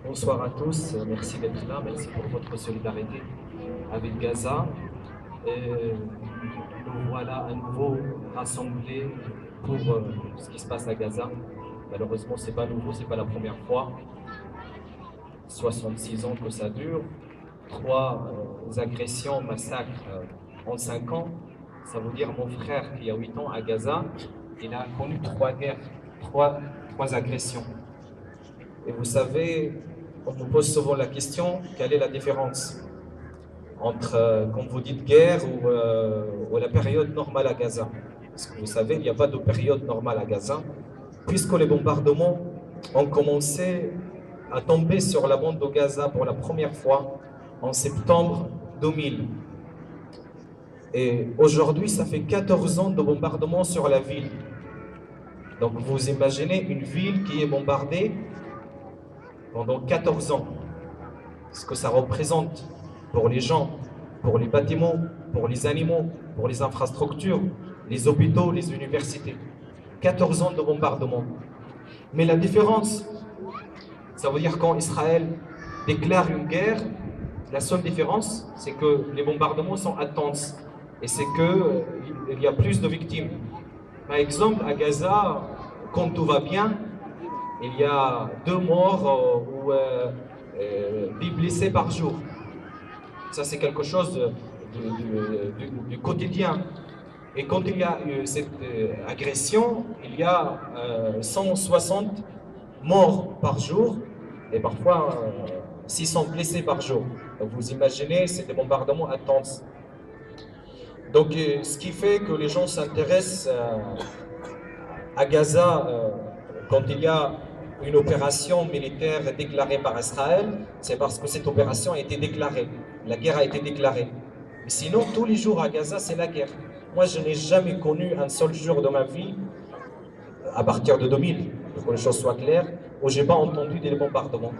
Bonsoir à tous, merci d'être là, merci pour votre solidarité avec Gaza. Nous voilà à nouveau rassemblés pour ce qui se passe à Gaza. Malheureusement, c'est pas nouveau, c'est pas la première fois. 66 ans que ça dure, trois agressions, massacres en 5 ans. Ça veut dire mon frère qui a 8 ans à Gaza, il a connu 3 guerres, trois agressions. Et vous savez, on vous pose souvent la question, quelle est la différence entre, comme vous dites, guerre ou la période normale à Gaza? Parce que vous savez, il n'y a pas de période normale à Gaza, puisque les bombardements ont commencé à tomber sur la bande de Gaza pour la première fois en septembre 2000. Et aujourd'hui, ça fait 14 ans de bombardements sur la ville. Donc vous imaginez une ville qui est bombardée pendant 14 ans. Ce que ça représente pour les gens, pour les bâtiments, pour les animaux, pour les infrastructures, les hôpitaux, les universités. 14 ans de bombardement. Mais la différence, ça veut dire quand Israël déclare une guerre, la seule différence, c'est que les bombardements sont intenses et c'est qu'il y a plus de victimes. Par exemple, à Gaza, quand tout va bien, il y a 2 morts ou 10 blessés par jour. Ça, c'est quelque chose du quotidien. Et quand il y a cette agression, il y a 160 morts par jour et parfois 600 blessés par jour. Donc vous imaginez, c'est des bombardements intenses. Donc ce qui fait que les gens s'intéressent à Gaza quand il y a une opération militaire déclarée par Israël, c'est parce que cette opération a été déclarée, la guerre a été déclarée. Mais sinon, tous les jours à Gaza, c'est la guerre. Moi, je n'ai jamais connu un seul jour de ma vie, à partir de 2000, pour que les choses soient claires, où je n'ai pas entendu des bombardements.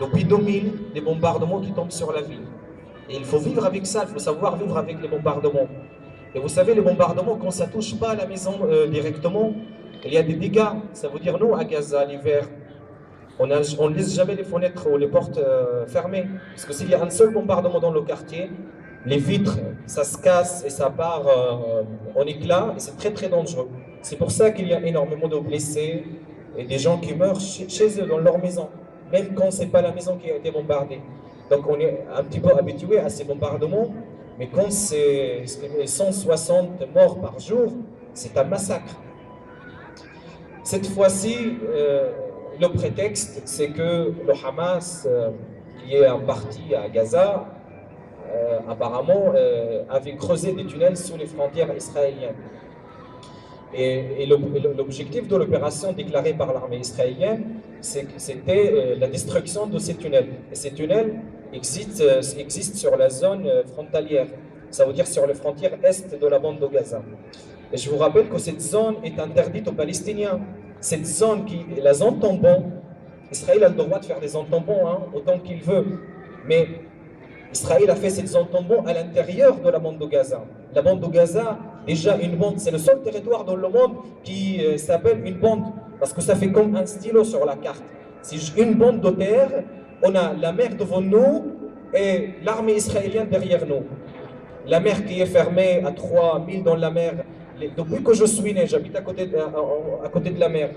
Depuis 2000, des bombardements qui tombent sur la ville. Et il faut vivre avec ça, il faut savoir vivre avec les bombardements. Et vous savez, les bombardements, quand ça ne touche pas à la maison directement, il y a des dégâts. Ça veut dire, nous, à Gaza, l'hiver, on ne laisse jamais les fenêtres ou les portes fermées. Parce que s'il y a un seul bombardement dans le quartier, les vitres, ça se casse et ça part en éclats, et c'est très très dangereux. C'est pour ça qu'il y a énormément de blessés et des gens qui meurent chez eux, dans leur maison, même quand ce n'est pas la maison qui a été bombardée. Donc on est un petit peu habitué à ces bombardements, mais quand c'est 160 morts par jour, c'est un massacre. Cette fois-ci, le prétexte, c'est que le Hamas, qui est un parti à Gaza, apparemment avait creusé des tunnels sous les frontières israéliennes. Et l'objectif de l'opération déclarée par l'armée israélienne, c'était la destruction de ces tunnels. Et ces tunnels existent sur la zone frontalière, ça veut dire sur les frontières est de la bande de Gaza. Et je vous rappelle que cette zone est interdite aux Palestiniens. Cette zone, la zone tampon, Israël a le droit de faire des zones tampons autant qu'il veut. Mais Israël a fait cette zone tampon à l'intérieur de la bande de Gaza. La bande de Gaza, déjà une bande, c'est le seul territoire dans le monde qui s'appelle une bande, parce que ça fait comme un stylo sur la carte. C'est une bande de terre, on a la mer devant nous et l'armée israélienne derrière nous. La mer qui est fermée à 3000 dans la mer. Depuis que je suis né, j'habite à côté de la mer.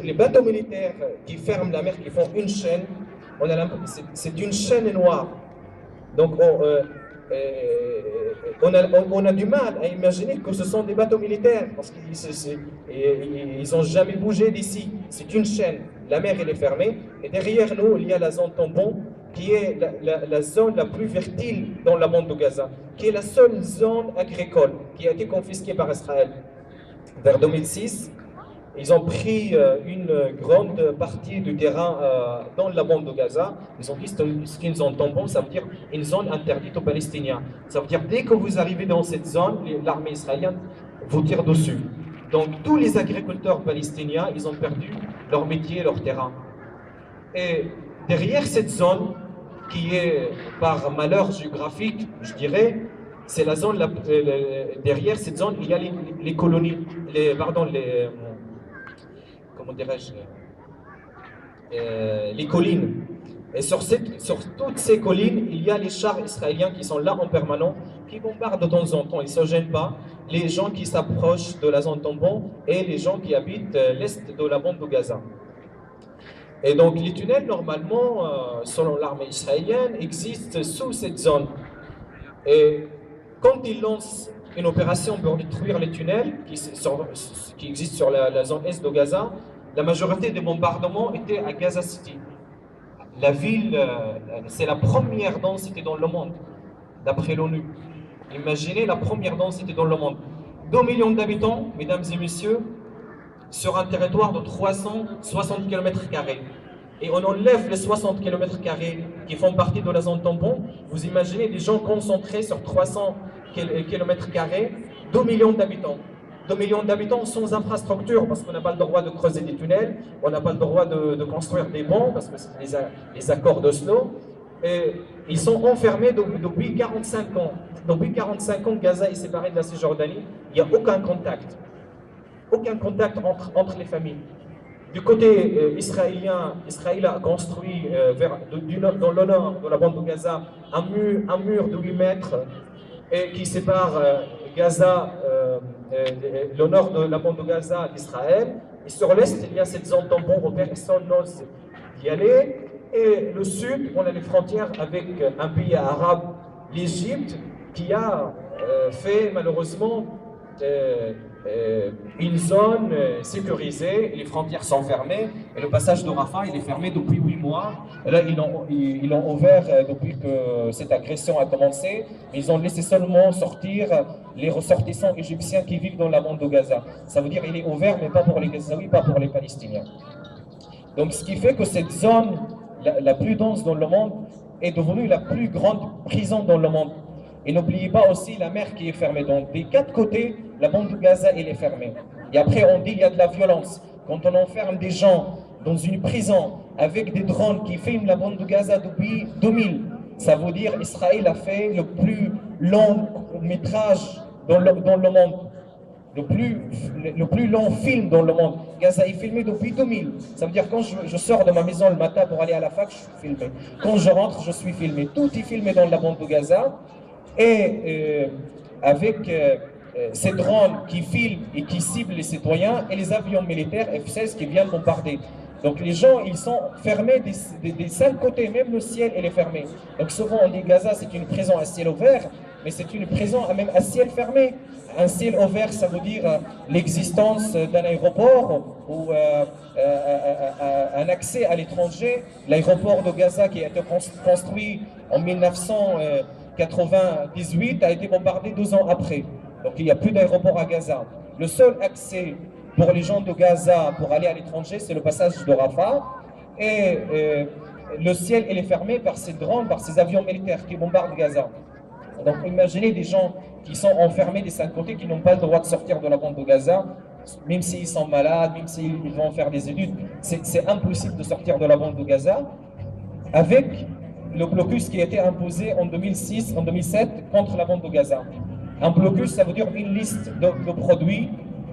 Les bateaux militaires qui ferment la mer, qui font une chaîne, c'est une chaîne noire. Donc on a du mal à imaginer que ce sont des bateaux militaires, parce qu'ils n'ont jamais bougé d'ici. C'est une chaîne, la mer elle est fermée, et derrière nous il y a la zone tampon, qui est la zone la plus fertile dans la bande de Gaza, qui est la seule zone agricole qui a été confisquée par Israël. Vers 2006, ils ont pris une grande partie du terrain dans la bande de Gaza. Ils ont dit ce qu'ils ont tampon, ça veut dire une zone interdite aux Palestiniens. Ça veut dire dès que vous arrivez dans cette zone, l'armée israélienne vous tire dessus. Donc tous les agriculteurs palestiniens, ils ont perdu leur métier, leur terrain. Et derrière cette zone, qui est par malheur géographique, je dirais, c'est la zone, derrière cette zone, il y a les colonies, comment dirais-je, les collines. Et sur toutes ces collines, il y a les chars israéliens qui sont là en permanence, qui bombardent de temps en temps, ils ne se gênent pas, les gens qui s'approchent de la zone tampon et les gens qui habitent l'est de la bande de Gaza. Et donc les tunnels, normalement, selon l'armée israélienne, existent sous cette zone. Et quand ils lancent une opération pour détruire les tunnels qui existent sur la zone est de Gaza, la majorité des bombardements étaient à Gaza City. La ville, c'est la première densité dans le monde, d'après l'ONU. Imaginez la première densité dans le monde. 2 millions d'habitants, mesdames et messieurs, sur un territoire de 360 km². Et on enlève les 60 km² qui font partie de la zone tampon. Vous imaginez des gens concentrés sur 300 km², 2 millions d'habitants. 2 millions d'habitants sans infrastructure, parce qu'on n'a pas le droit de creuser des tunnels, on n'a pas le droit de construire des ponts, parce que c'est les accords d'Oslo. Et ils sont enfermés depuis 45 ans. Depuis 45 ans, Gaza est séparé de la Cisjordanie. Il n'y a aucun contact. Aucun contact entre les familles. Du côté israélien, Israël a construit dans le nord de la bande de Gaza un mur de 8 mètres qui sépare Gaza, le nord de la bande de Gaza d'Israël. Et sur l'est, il y a cette zone tampon où personne n'ose y aller. Et le sud, on a les frontières avec un pays arabe, l'Égypte, qui a fait malheureusement une zone sécurisée, les frontières sont fermées, et le passage de Rafah il est fermé depuis 8 mois. Et là, ils l'ont ouvert depuis que cette agression a commencé. Ils ont laissé seulement sortir les ressortissants égyptiens qui vivent dans la bande de Gaza. Ça veut dire qu'il est ouvert, mais pas pour les Gazaouis, pas pour les Palestiniens. Donc, ce qui fait que cette zone, la plus dense dans le monde, est devenue la plus grande prison dans le monde. Et n'oubliez pas aussi la mer qui est fermée. Donc, des 4 côtés, la bande de Gaza, elle est fermée. Et après, on dit qu'il y a de la violence. Quand on enferme des gens dans une prison avec des drones qui filment la bande de Gaza depuis 2000, ça veut dire qu'Israël a fait le plus long métrage dans le monde. Le plus long film dans le monde. Gaza est filmé depuis 2000. Ça veut dire quand je sors de ma maison le matin pour aller à la fac, je suis filmé. Quand je rentre, je suis filmé. Tout est filmé dans la bande de Gaza. Et avec ces drones qui filment et qui ciblent les citoyens et les avions militaires F-16 qui viennent bombarder. Donc les gens, ils sont fermés des 5 côtés, même le ciel il est fermé. Donc souvent on dit Gaza c'est une prison à ciel ouvert, mais c'est une prison même à ciel fermé. Un ciel ouvert, ça veut dire l'existence d'un aéroport ou un accès à l'étranger. L'aéroport de Gaza qui a été construit en 1998 a été bombardé 2 ans après. Donc il n'y a plus d'aéroport à Gaza. Le seul accès pour les gens de Gaza pour aller à l'étranger, c'est le passage de Rafah. Et le ciel il est fermé par ces drones, par ces avions militaires qui bombardent Gaza. Donc imaginez des gens qui sont enfermés des 5 côtés, qui n'ont pas le droit de sortir de la bande de Gaza, même s'ils sont malades, même s'ils vont faire des études. C'est impossible de sortir de la bande de Gaza avec le blocus qui a été imposé en 2006, en 2007 contre la bande de Gaza. Un blocus, ça veut dire une liste de produits,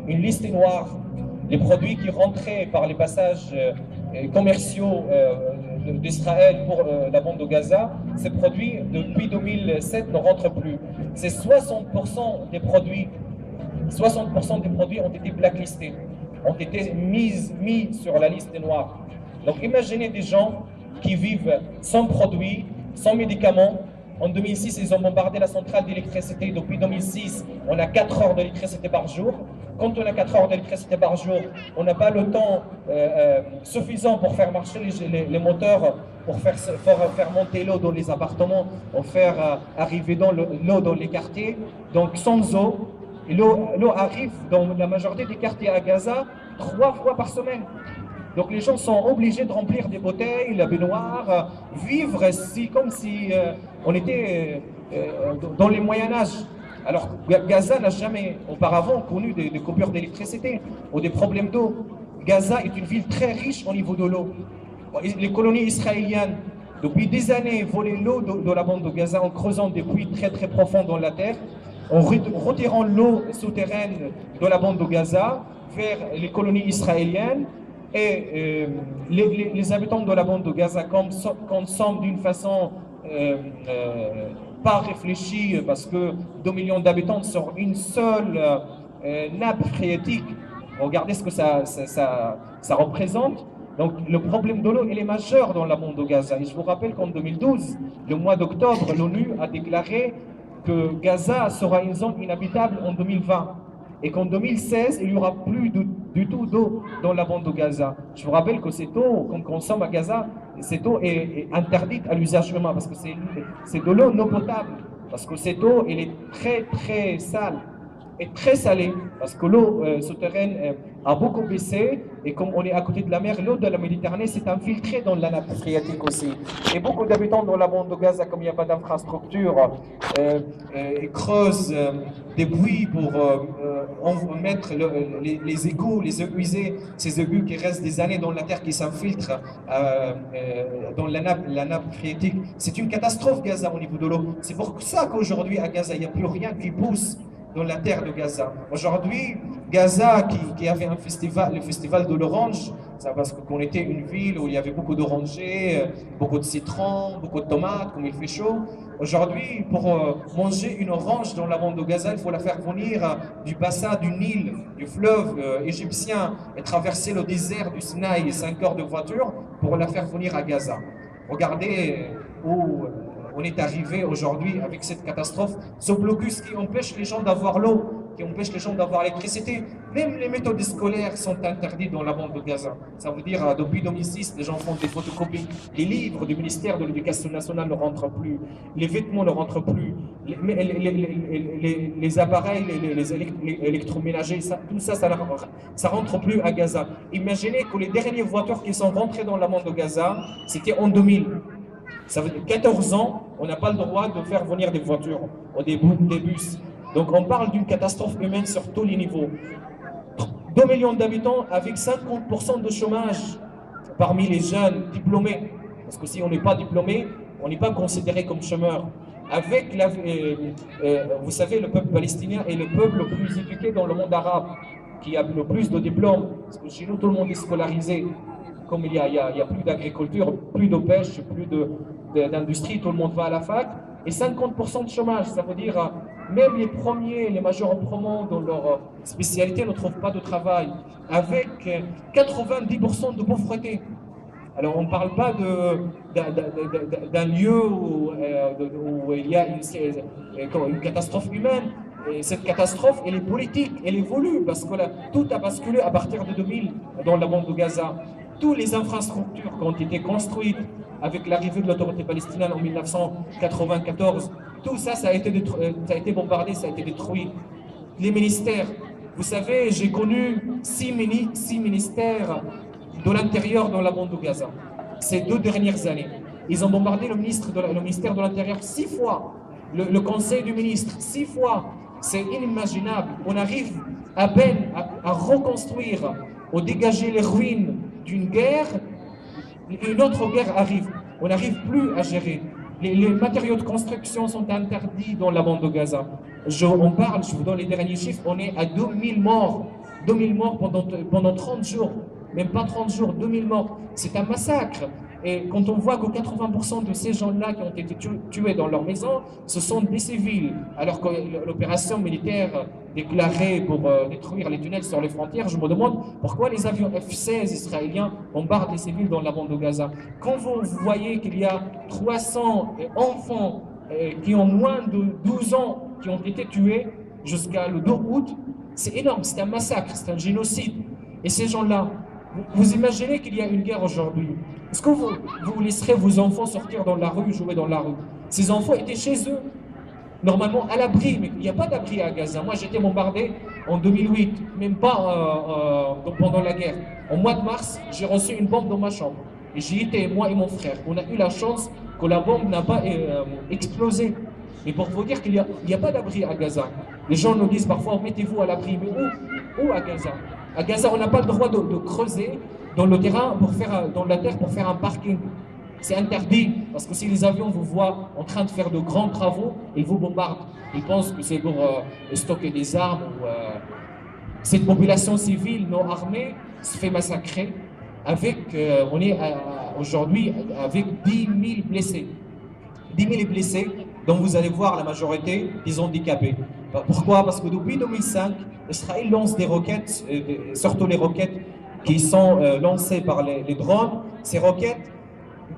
une liste noire. Les produits qui rentraient par les passages commerciaux d'Israël pour la bande de Gaza, ces produits, depuis 2007, ne rentrent plus. C'est 60% des produits ont été blacklistés, ont été mis sur la liste noire. Donc imaginez des gens qui vivent sans produits, sans médicaments. En 2006, ils ont bombardé la centrale d'électricité. Depuis 2006, on a 4 heures d'électricité par jour. Quand on a 4 heures d'électricité par jour, on n'a pas le temps suffisant pour faire marcher les moteurs, pour faire monter l'eau dans les appartements, pour faire arriver l'eau dans les quartiers. Donc sans eau, l'eau arrive dans la majorité des quartiers à Gaza 3 fois par semaine. Donc les gens sont obligés de remplir des bouteilles, la baignoire, vivre comme si on était dans les Moyen-Âge. Alors Gaza n'a jamais auparavant connu des coupures d'électricité ou des problèmes d'eau. Gaza est une ville très riche au niveau de l'eau. Les colonies israéliennes, depuis des années, volaient l'eau de la bande de Gaza en creusant des puits très très profonds dans la terre, en retirant l'eau souterraine de la bande de Gaza vers les colonies israéliennes. Et les habitants de la bande de Gaza consomment d'une façon pas réfléchie, parce que 2 millions d'habitants sur une seule nappe phréatique. Regardez ce que ça représente. Donc le problème de l'eau, il est majeur dans la bande de Gaza. Et je vous rappelle qu'en 2012, le mois d'octobre, l'ONU a déclaré que Gaza sera une zone inhabitable en 2020. Et qu'en 2016, il n'y aura plus du tout d'eau dans la bande de Gaza. Je vous rappelle que cette eau qu'on consomme à Gaza, cette eau est interdite à l'usage humain, parce que c'est de l'eau non potable. Parce que cette eau, elle est très très sale et très salée, parce que l'eau souterraine a beaucoup baissé, et comme on est à côté de la mer, l'eau de la Méditerranée s'est infiltrée dans la nappe phréatique aussi. Et beaucoup d'habitants dans la bande de Gaza, comme il n'y a pas d'infrastructure, creusent des puits pour mettre les égouts, les égouts usés, ces égouts qui restent des années dans la terre, qui s'infiltrent dans la nappe phréatique. C'est une catastrophe, Gaza, au niveau de l'eau. C'est pour ça qu'aujourd'hui à Gaza, il n'y a plus rien qui pousse dans la terre de Gaza. Aujourd'hui, Gaza, qui avait un festival, le festival de l'orange, parce qu'on était une ville où il y avait beaucoup d'orangers, beaucoup de citrons, beaucoup de tomates, comme il fait chaud. Aujourd'hui, pour manger une orange dans la bande de Gaza, il faut la faire venir du bassin du Nil, du fleuve égyptien, et traverser le désert du Sinaï, 5 heures de voiture, pour la faire venir à Gaza. Regardez où on est arrivé aujourd'hui avec cette catastrophe, ce blocus qui empêche les gens d'avoir l'eau, qui empêche les gens d'avoir l'électricité. Même les méthodes scolaires sont interdites dans la bande de Gaza. Ça veut dire, depuis 2006, les gens font des photocopies. Les livres du ministère de l'Éducation nationale ne rentrent plus, les vêtements ne rentrent plus, les appareils, les électroménagers, tout ça, ça rentre plus à Gaza. Imaginez que les dernières voitures qui sont rentrées dans la bande de Gaza, c'était en 2000. Ça veut dire 14 ans, on n'a pas le droit de faire venir des voitures ou des bus. Donc on parle d'une catastrophe humaine sur tous les niveaux. 2 millions d'habitants avec 50% de chômage parmi les jeunes diplômés. Parce que si on n'est pas diplômé, on n'est pas considéré comme chômeur. Avec vous savez, le peuple palestinien est le peuple le plus éduqué dans le monde arabe, qui a le plus de diplômes. Parce que chez nous, tout le monde est scolarisé. Comme il y a plus d'agriculture, plus de pêche, plus d'industrie, tout le monde va à la fac. Et 50% de chômage, ça veut dire même les majors promo dans leur spécialité ne trouvent pas de travail, avec 90% de pauvreté. Alors on ne parle pas d'un lieu où il y a une catastrophe humaine. Et cette catastrophe, elle est politique, elle est voulue, parce que là, tout a basculé à partir de 2000 dans la bande de Gaza. Toutes les infrastructures qui ont été construites avec l'arrivée de l'autorité palestinienne en 1994, tout ça, ça a été bombardé, ça a été détruit. Les ministères, vous savez, j'ai connu 6 ministères de l'Intérieur dans la bande de Gaza, ces 2 dernières années. Ils ont bombardé le ministère de l'Intérieur 6 fois, le conseil du ministre 6 fois. C'est inimaginable. On arrive à peine à reconstruire ou dégager les ruines d'une guerre, une autre guerre arrive. On n'arrive plus à gérer. Les matériaux de construction sont interdits dans la bande de Gaza. Je vous donne les derniers chiffres, on est à 2000 morts. 2000 morts pendant 30 jours. Même pas 30 jours, 2000 morts. C'est un massacre. Et quand on voit que 80% de ces gens-là qui ont été tués dans leur maison, ce sont des civils, alors que l'opération militaire déclarée pour détruire les tunnels sur les frontières, je me demande pourquoi les avions F-16 israéliens bombardent les civils dans la bande de Gaza. Quand vous voyez qu'il y a 300 enfants qui ont moins de 12 ans qui ont été tués jusqu'à le 2 août, c'est énorme, c'est un massacre, c'est un génocide. Et ces gens-là, vous imaginez qu'il y a une guerre aujourd'hui. Est-ce que vous laisserez vos enfants sortir dans la rue, jouer dans la rue? Ces enfants étaient chez eux, normalement à l'abri, mais il n'y a pas d'abri à Gaza. Moi, j'étais bombardé en 2008, même pas pendant la guerre. En mois de mars, j'ai reçu une bombe dans ma chambre. Et j'y étais, moi et mon frère. On a eu la chance que la bombe n'a pas explosé. Mais pour vous dire qu'il n'y a pas d'abri à Gaza. Les gens nous disent parfois, mettez-vous à l'abri. Mais où à Gaza? À Gaza, on n'a pas le droit de creuser dans le terrain, dans la terre, pour faire un parking. C'est interdit, parce que si les avions vous voient en train de faire de grands travaux, ils vous bombardent. Ils pensent que c'est pour stocker des armes. Cette population civile non armée se fait massacrer. on est aujourd'hui avec 10 000 blessés. 10 000 blessés, dont vous allez voir la majorité des handicapés. Pourquoi? Parce que depuis 2005, Israël lance des roquettes, surtout les roquettes qui sont lancées par les drones. Ces roquettes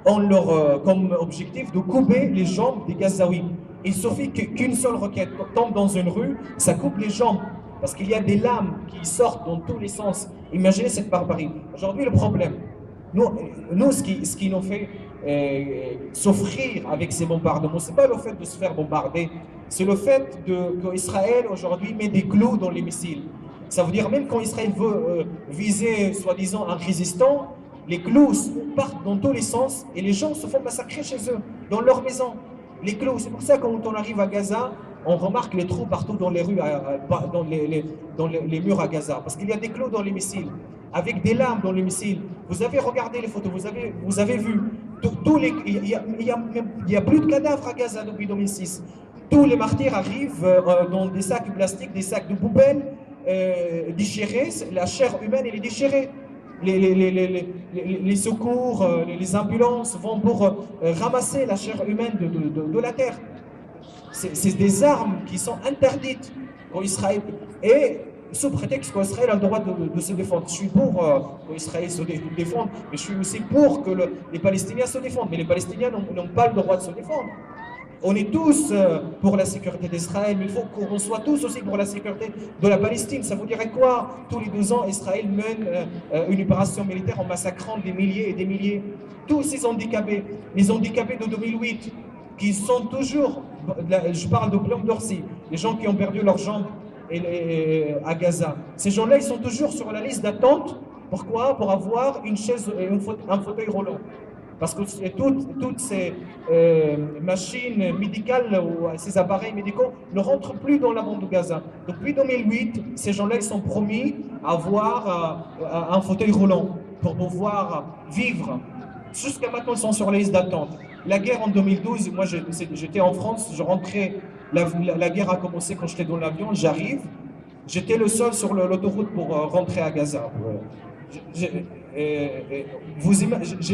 ont comme objectif de couper les jambes des Gazaouis. Il suffit qu'une seule roquette tombe dans une rue, ça coupe les jambes. Parce qu'il y a des lames qui sortent dans tous les sens. Imaginez cette barbarie. Aujourd'hui, le problème, ce qui nous fait souffrir avec ces bombardements, ce n'est pas le fait de se faire bombarder, c'est le fait qu'Israël aujourd'hui met des clous dans les missiles. Ça veut dire même quand Israël veut viser soi-disant un résistant, les clous partent dans tous les sens et les gens se font massacrer chez eux, dans leur maison. Les clous, c'est pour ça que quand on arrive à Gaza, on remarque les trous partout dans les rues, dans les murs à Gaza, parce qu'il y a des clous dans les missiles, avec des lames dans les missiles. Vous avez regardé les photos, vous avez vu, il y a plus de cadavres à Gaza depuis 2006. Tous les martyrs arrivent dans des sacs plastiques, des sacs de poubelle, déchirés, la chair humaine elle est déchirée. Les secours, les ambulances vont pour ramasser la chair humaine de la terre. C'est des armes qui sont interdites pour Israël. Et sous prétexte qu'Israël a le droit de se défendre. Je suis pour qu'Israël se défende, mais je suis aussi pour que les Palestiniens se défendent. Mais les Palestiniens n'ont pas le droit de se défendre. On est tous pour la sécurité d'Israël, mais il faut qu'on soit tous aussi pour la sécurité de la Palestine. Ça vous dirait quoi? Tous les 2 ans, Israël mène une opération militaire en massacrant des milliers et des milliers. Tous ces handicapés, les handicapés de 2008, qui sont toujours, je parle de Blanc d'Orsi, les gens qui ont perdu leurs jambes à Gaza. Ces gens-là, ils sont toujours sur la liste d'attente. Pourquoi? Pour avoir une chaise, un fauteuil roulant. Parce que toutes ces machines médicales ou ces appareils médicaux ne rentrent plus dans la bande de Gaza. Depuis 2008, ces gens-là, ils sont promis à avoir un fauteuil roulant pour pouvoir vivre. Jusqu'à maintenant, ils sont sur la liste d'attente. La guerre en 2012, moi j'étais en France, je rentrais, la guerre a commencé quand j'étais dans l'avion, j'arrive, j'étais le seul sur l'autoroute pour rentrer à Gaza. J'ai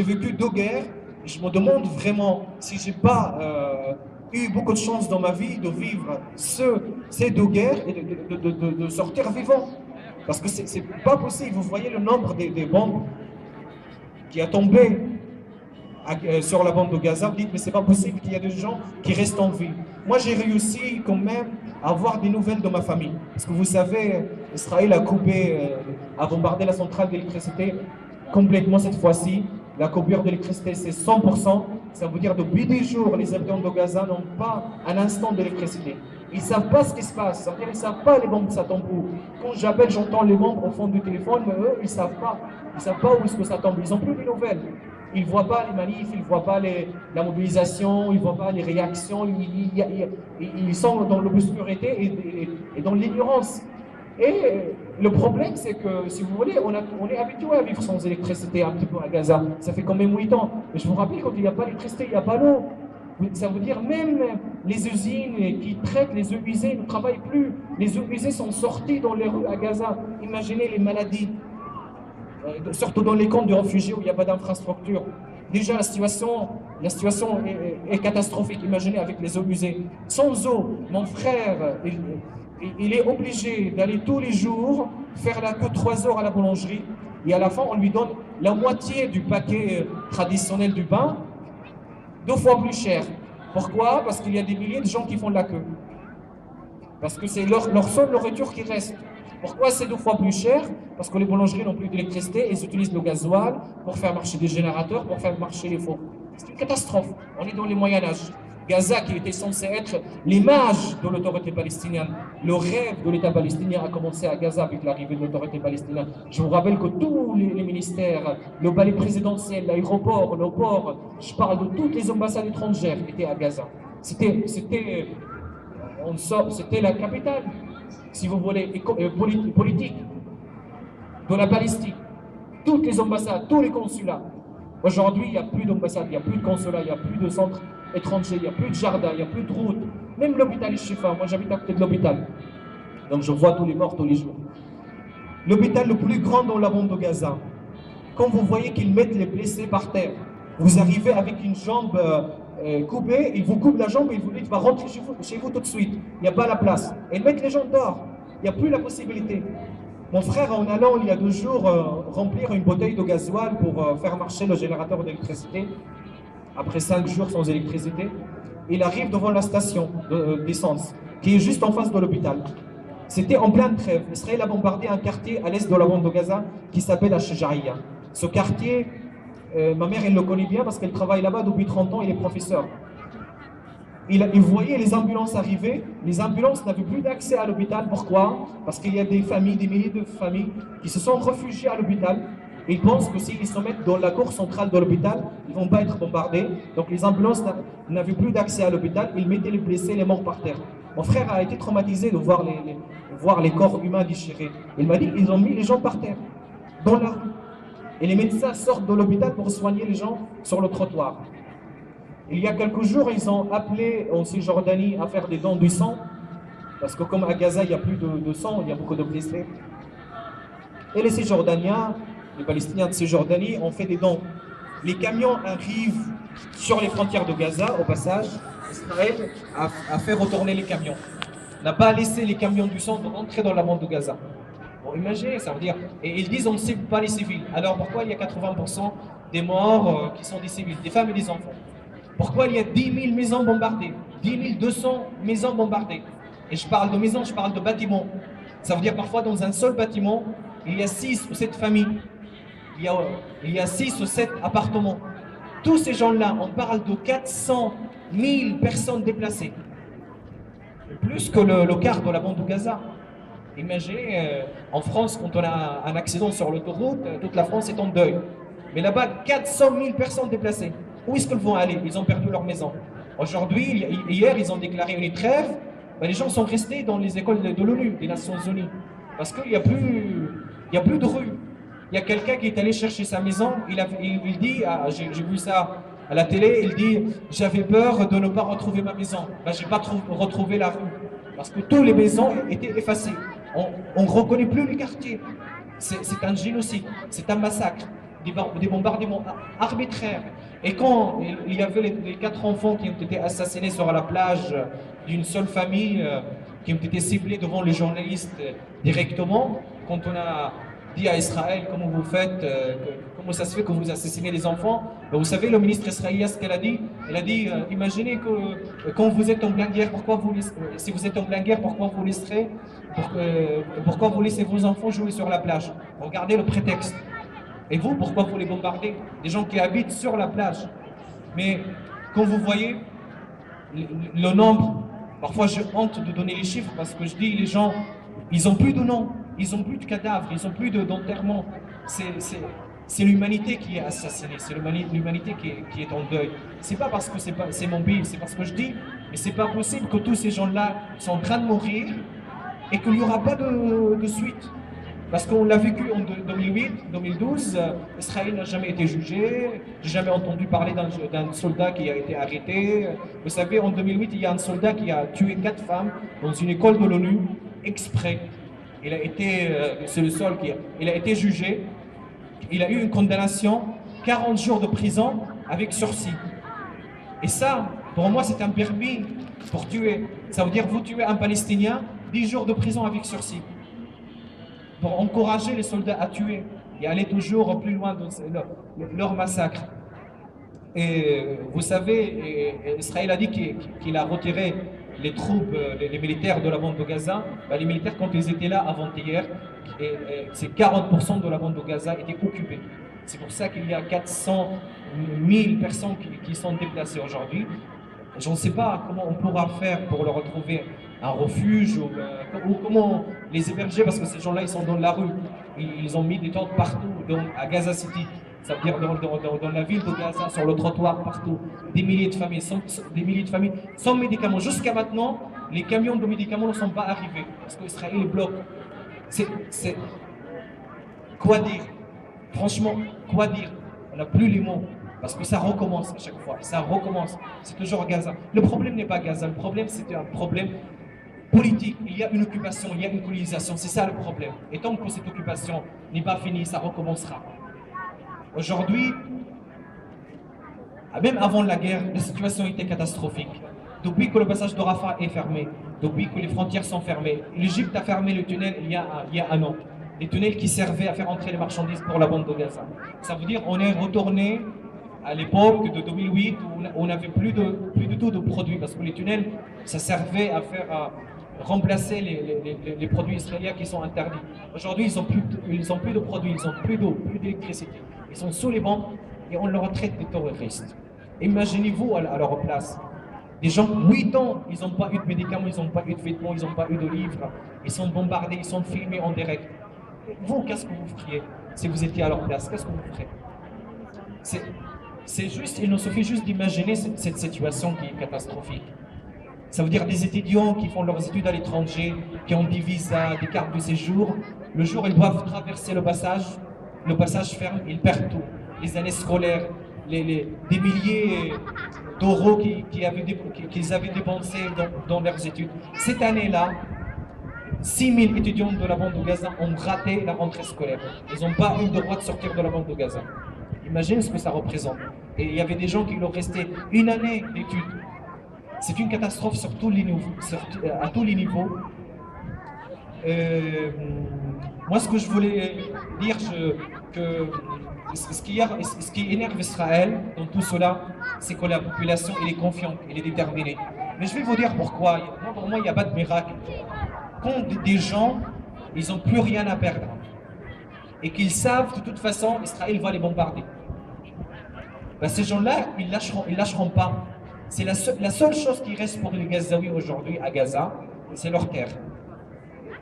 vécu 2 guerres, je me demande vraiment si j'ai pas eu beaucoup de chance dans ma vie de vivre ces 2 guerres et de sortir vivant. Parce que c'est pas possible, vous voyez le nombre des bombes qui a tombé sur la bande de Gaza, vous dites mais c'est pas possible qu'il y ait des gens qui restent en vie. Moi j'ai réussi quand même à avoir des nouvelles de ma famille. Parce que vous savez, Israël a bombardé la centrale d'électricité complètement cette fois-ci. La coupure d'électricité c'est 100%. Ça veut dire depuis des jours, les habitants de Gaza n'ont pas un instant d'électricité. Ils ne savent pas ce qui se passe, ça veut dire ils ne savent pas les bombes ça tombe où. Quand j'appelle, j'entends les bombes au fond du téléphone, mais eux, ils ne savent pas. Ils ne savent pas où est-ce que ça tombe, ils n'ont plus de nouvelles. Ils ne voient pas les manifs, ils ne voient pas la mobilisation, ils ne voient pas les réactions, ils sont dans l'obscurité et dans l'ignorance. Et le problème, c'est que, si vous voulez, on est habitué à vivre sans électricité un petit peu à Gaza. Ça fait quand même 8 ans. Mais je vous rappelle, quand il n'y a pas d'électricité, il n'y a pas d'eau. Ça veut dire même les usines qui traitent les eaux usées ne travaillent plus. Les eaux usées sont sorties dans les rues à Gaza. Imaginez les maladies, surtout dans les camps de réfugiés où il n'y a pas d'infrastructure. Déjà la situation est catastrophique, imaginez avec les eaux usées. Sans eau, mon frère, il est obligé d'aller tous les jours faire la queue 3 heures à la boulangerie et à la fin on lui donne la moitié du paquet traditionnel du pain, 2 fois plus cher. Pourquoi? Parce qu'il y a des milliers de gens qui font de la queue. Parce que c'est leur seule nourriture qui reste. Pourquoi c'est 2 fois plus cher? Parce que les boulangeries n'ont plus d'électricité et ils utilisent le gasoil pour faire marcher des générateurs, pour faire marcher les fours. C'est une catastrophe. On est dans les Moyen-Âge. Gaza, qui était censé être l'image de l'autorité palestinienne, le rêve de l'État palestinien a commencé à Gaza avec l'arrivée de l'autorité palestinienne. Je vous rappelle que tous les ministères, le palais présidentiel, l'aéroport, le port, je parle de toutes les ambassades étrangères étaient à Gaza. C'était la capitale, si vous voulez, politique de la Palestine. Toutes les ambassades, tous les consulats. Aujourd'hui, il n'y a plus d'ambassades, il n'y a plus de consulats, il n'y a plus de centres étrangers, il n'y a plus de jardins, il n'y a plus de routes. Même l'hôpital Shifa, moi j'habite à côté de l'hôpital. Donc je vois tous les morts tous les jours. L'hôpital le plus grand dans la bande de Gaza, quand vous voyez qu'ils mettent les blessés par terre, vous arrivez avec une jambe coupée, ils vous coupent la jambe et ils vous disent va rentrer chez vous tout de suite, il n'y a pas la place. Et ils mettent les gens dehors, il n'y a plus la possibilité. Mon frère, en allant il y a 2 jours remplir une bouteille de gasoil pour faire marcher le générateur d'électricité, après 5 jours sans électricité, il arrive devant la station d'essence, qui est juste en face de l'hôpital. C'était en pleine trêve. Israël a bombardé un quartier à l'est de la bande de Gaza qui s'appelle Ash-Shajaïa. Ce quartier, ma mère, elle le connaît bien parce qu'elle travaille là-bas depuis 30 ans, il est professeur. Il voyait les ambulances arriver, les ambulances n'avaient plus d'accès à l'hôpital. Pourquoi? Parce qu'il y a des familles, des milliers de familles qui se sont réfugiées à l'hôpital. Ils pensent que s'ils se mettent dans la cour centrale de l'hôpital, ils ne vont pas être bombardés. Donc les ambulances n'avaient plus d'accès à l'hôpital, ils mettaient les blessés, les morts par terre. Mon frère a été traumatisé de voir les corps humains déchirés. Il m'a dit ils ont mis les gens par terre, dans la rue. Et les médecins sortent de l'hôpital pour soigner les gens sur le trottoir. Il y a quelques jours, ils ont appelé en Cisjordanie à faire des dons du sang, parce que comme à Gaza, il n'y a plus de sang, il y a beaucoup de blessés. Et les Cisjordaniens, les Palestiniens de Cisjordanie ont fait des dons. Les camions arrivent sur les frontières de Gaza, au passage. Israël a fait retourner les camions. N'a pas laissé les camions du sang rentrer dans la bande de Gaza. Bon, imaginez, ça veut dire... Et ils disent on ne cible pas les civils. Alors pourquoi il y a 80% des morts qui sont des civils, des femmes et des enfants? Pourquoi il y a 10 000 maisons bombardées, 10 200 maisons bombardées? Et je parle de maisons, je parle de bâtiments. Ça veut dire parfois dans un seul bâtiment, il y a 6 ou 7 familles. Il y a 6 ou 7 appartements. Tous ces gens-là, on parle de 400 000 personnes déplacées. Plus que le quart de la bande de Gaza. Imaginez, en France, quand on a un accident sur l'autoroute, toute la France est en deuil. Mais là-bas, 400 000 personnes déplacées. Où est-ce qu'ils vont aller? Ils ont perdu leur maison. Aujourd'hui, hier, ils ont déclaré une trêve. Ben, les gens sont restés dans les écoles de l'ONU, des Nations Unies. Parce qu'il n'y a plus de rue. Il y a quelqu'un qui est allé chercher sa maison. Il dit, j'ai vu ça à la télé, il dit « J'avais peur de ne pas retrouver ma maison. Ben, je n'ai pas retrouvé la rue. Parce que toutes les maisons étaient effacées. On ne reconnaît plus les quartiers. C'est un génocide, c'est un massacre. Des bombardements arbitraires. Et quand il y avait les 4 enfants qui ont été assassinés sur la plage d'une seule famille, qui ont été ciblés devant les journalistes directement, quand on a dit à Israël comment vous faites, comment ça se fait que vous assassinez les enfants, ben vous savez le ministre israélien ce qu'elle a dit? Elle a dit imaginez que quand vous êtes en pleine guerre, si vous êtes en pleine guerre, pourquoi vous laissez vos enfants jouer sur la plage? Regardez le prétexte. Et vous, pourquoi vous les bombardez? Des gens qui habitent sur la plage. Mais quand vous voyez le nombre, parfois j'ai honte de donner les chiffres parce que je dis les gens, ils n'ont plus de nom, ils n'ont plus de cadavres, ils n'ont plus d'enterrement. C'est l'humanité qui est assassinée, c'est l'humanité qui est en deuil. C'est pas parce que c'est mon pays, c'est parce que je dis, mais c'est pas possible que tous ces gens-là sont en train de mourir et qu'il n'y aura pas de suite. Parce qu'on l'a vécu en 2008, 2012, Israël n'a jamais été jugé, j'ai jamais entendu parler d'un soldat qui a été arrêté. Vous savez, en 2008, il y a un soldat qui a tué 4 femmes dans une école de l'ONU, exprès. C'est le seul il a été jugé, il a eu une condamnation, 40 jours de prison avec sursis. Et ça, pour moi, c'est un permis pour tuer. Ça veut dire, vous tuez un Palestinien, 10 jours de prison avec sursis. Pour encourager les soldats à tuer et aller toujours plus loin dans leur massacre. Et vous savez, Israël a dit qu'il a retiré les troupes, les militaires de la bande de Gaza. Ben, les militaires, quand ils étaient là avant-hier, c'est 40% de la bande de Gaza étaient occupés. C'est pour ça qu'il y a 400 000 personnes qui sont déplacées aujourd'hui. Je ne sais pas comment on pourra faire pour leur retrouver un refuge ou comment les héberger parce que ces gens-là ils sont dans la rue. Ils ont mis des tentes partout à Gaza City. Ça veut dire dans la ville de Gaza, sur le trottoir, partout. Des milliers de familles, sans médicaments. Jusqu'à maintenant, les camions de médicaments ne sont pas arrivés parce qu'Israël les bloque. Quoi dire? Franchement, quoi dire? On n'a plus les mots. Parce que ça recommence à chaque fois, ça recommence. C'est toujours Gaza. Le problème n'est pas Gaza, le problème c'est un problème politique. Il y a une occupation, il y a une colonisation, c'est ça le problème. Et tant que cette occupation n'est pas finie, ça recommencera. Aujourd'hui, même avant la guerre, la situation était catastrophique. Depuis que le passage de Rafah est fermé, depuis que les frontières sont fermées, l'Égypte a fermé le tunnel il y a un an. Les tunnels qui servaient à faire entrer les marchandises pour la bande de Gaza. Ça veut dire qu'on est retourné à l'époque de 2008 où on n'avait plus du tout de produits parce que les tunnels, ça servait à faire remplacer les produits israéliens qui sont interdits. Aujourd'hui, ils n'ont plus de produits, ils n'ont plus d'eau, plus d'électricité. Ils sont sous les bombes et on leur traite de terroristes. Imaginez-vous à leur place. Des gens, 8 ans, ils n'ont pas eu de médicaments, ils n'ont pas eu de vêtements, ils n'ont pas eu de livres. Ils sont bombardés, ils sont filmés en direct. Vous, qu'est-ce que vous feriez si vous étiez à leur place? Qu'est-ce que vous ferez? C'est juste, il nous suffit juste d'imaginer cette situation qui est catastrophique. Ça veut dire des étudiants qui font leurs études à l'étranger, qui ont des visas, des cartes de séjour. Le jour où ils doivent traverser le passage ferme, ils perdent tout. Les années scolaires, des milliers d'euros qu'ils avaient dépensés dans leurs études. Cette année-là, 6 000 étudiants de la bande de Gaza ont raté la rentrée scolaire. Ils n'ont pas eu le droit de sortir de la bande de Gaza. Imagine ce que ça représente. Et il y avait des gens qui leur restait une année d'études. C'est une catastrophe sur tous les niveaux, à tous les niveaux. Moi, ce que je voulais dire, que ce qui énerve Israël dans tout cela, c'est que la population elle est confiante, elle est déterminée. Mais je vais vous dire pourquoi. Pour moi, il n'y a pas de miracle. Quand des gens, ils n'ont plus rien à perdre et qu'ils savent de toute façon Israël va les bombarder, ben, ces gens-là, ils lâcheront pas. C'est la seule chose qui reste pour les Gazaouis aujourd'hui à Gaza, c'est leur terre.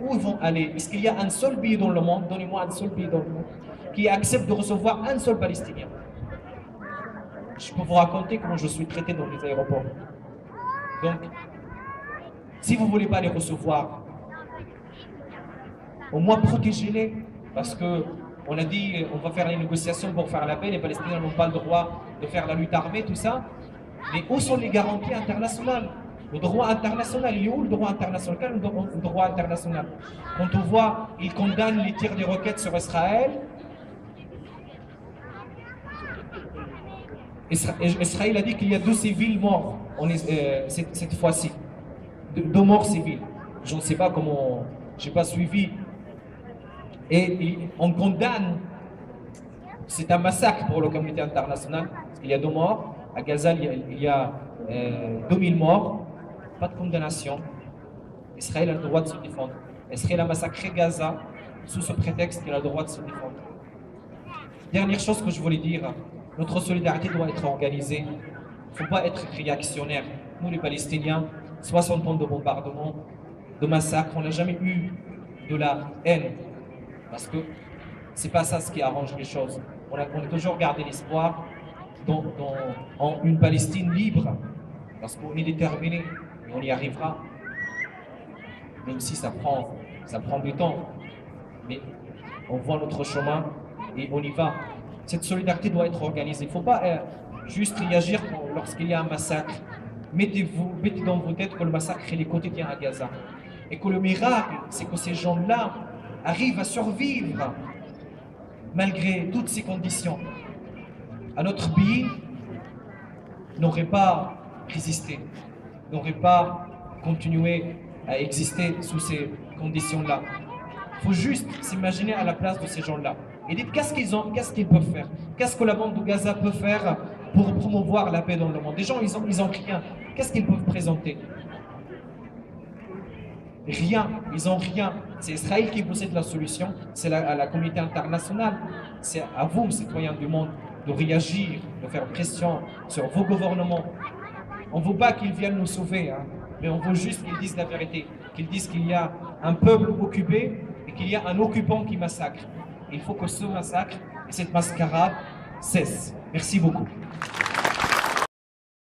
Où ils vont aller? Est-ce qu'il y a un seul pays dans le monde, donnez-moi un seul pays dans le monde, qui accepte de recevoir un seul Palestinien? Je peux vous raconter comment je suis traité dans les aéroports. Donc, si vous ne voulez pas les recevoir, au moins protégez-les, parce qu'on a dit on va faire les négociations pour faire la paix, les Palestiniens n'ont pas le droit de faire la lutte armée, tout ça. Mais où sont les garanties internationales? Le droit international, il est où le droit international? Quel est le droit international? Quand on voit, ils condamnent les tirs des roquettes sur Israël. Israël a dit qu'il y a 2 civils morts cette fois-ci. 2 morts civils. Je ne sais pas comment, je n'ai pas suivi. Et on condamne, c'est un massacre pour la communauté internationale, parce qu'il y a 2 morts. À Gaza, il y a 2000 morts, pas de condamnation. Israël a le droit de se défendre. Israël a massacré Gaza sous ce prétexte qu'il a le droit de se défendre. Dernière chose que je voulais dire, notre solidarité doit être organisée. Il ne faut pas être réactionnaire. Nous, les Palestiniens, 60 ans de bombardement, de massacre, on n'a jamais eu de la haine. Parce que ce n'est pas ça ce qui arrange les choses. On a toujours gardé l'espoir en une Palestine libre, parce qu'on est déterminé et on y arrivera, même si ça prend du temps, mais on voit notre chemin et on y va. Cette solidarité doit être organisée. Il ne faut pas juste réagir lorsqu'il y a un massacre. Mettez dans vos têtes que le massacre est quotidien à Gaza et que le miracle, c'est que ces gens-là arrivent à survivre malgré toutes ces conditions. À notre pays n'aurait pas résisté, n'aurait pas continué à exister sous ces conditions-là. Il faut juste s'imaginer à la place de ces gens-là et dites qu'est-ce qu'ils peuvent faire, qu'est-ce que la bande de Gaza peut faire pour promouvoir la paix dans le monde. Des gens, ils ont rien. Qu'est-ce qu'ils peuvent présenter? Rien, ils n'ont rien. C'est Israël qui possède la solution, c'est la communauté internationale. C'est à vous, citoyens du monde, de réagir, de faire pression sur vos gouvernements. On ne veut pas qu'ils viennent nous sauver, hein, mais on veut juste qu'ils disent la vérité, qu'ils disent qu'il y a un peuple occupé et qu'il y a un occupant qui massacre. Il faut que ce massacre et cette mascarade cessent. Merci beaucoup.